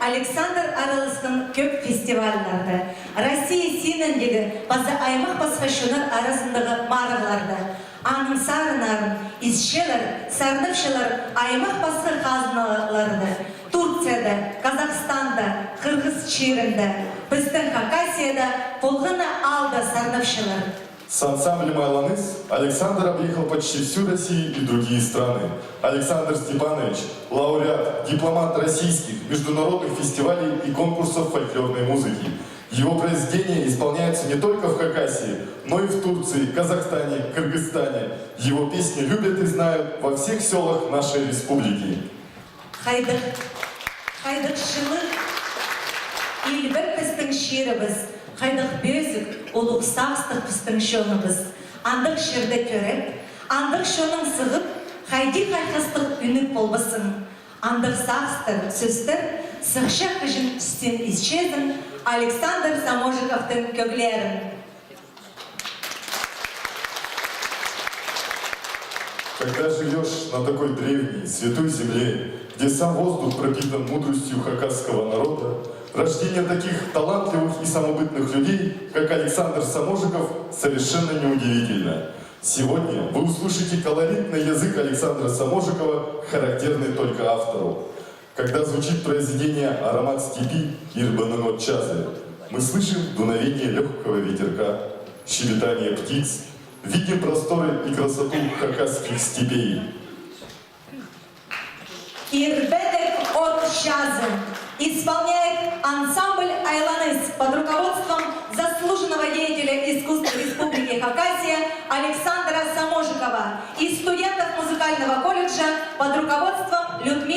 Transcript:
Александр араласқан көп фестивальларды, Россия сеніндегі база аймақ басқашылар арасындағы мараларды, аның сарынарын, исшелер, сарнывшылар аймақ басқы қазыналарды, Турцияда, Казахстанда, Қырғыз жерінде, біздің Хакасияда болғаны алда сарнывшылар. С ансамблем «Айланыс» Александр объехал почти всю Россию и другие страны. Александр Степанович – лауреат, дипломат российских, международных фестивалей и конкурсов фольклорной музыки. Его произведения исполняются не только в Хакасии, но и в Турции, Казахстане, Кыргызстане. Его песни любят и знают во всех селах нашей республики. Хайдықшылық, елбір біздің шеріміз, қайдық безік, олық сақстық біздің шонымыз. Андық шерді көріп, андық шоның сығып, қайди қайқыстық үнік болбысын. Андық сақстыр, сөстір, сықша қыжын түстен исчезін Александр Саможиковтың көглерін. Когда живешь на такой древней, святой земле, где сам воздух пропитан мудростью хакасского народа, рождение таких талантливых и самобытных людей, как Александр Саможиков, совершенно неудивительно. Сегодня вы услышите колоритный язык Александра Саможикова, характерный только автору. Когда звучит произведение «Аромат степи» Ирбананот Чазы, мы слышим дуновение легкого ветерка, щебетание птиц, видим просторы и красоту хакасских степей. Ирбедек от Чазы исполняет ансамбль «Айланыс» под руководством заслуженного деятеля искусства Республики Хакасия Александра Саможикова и студентов музыкального колледжа под руководством Людмилы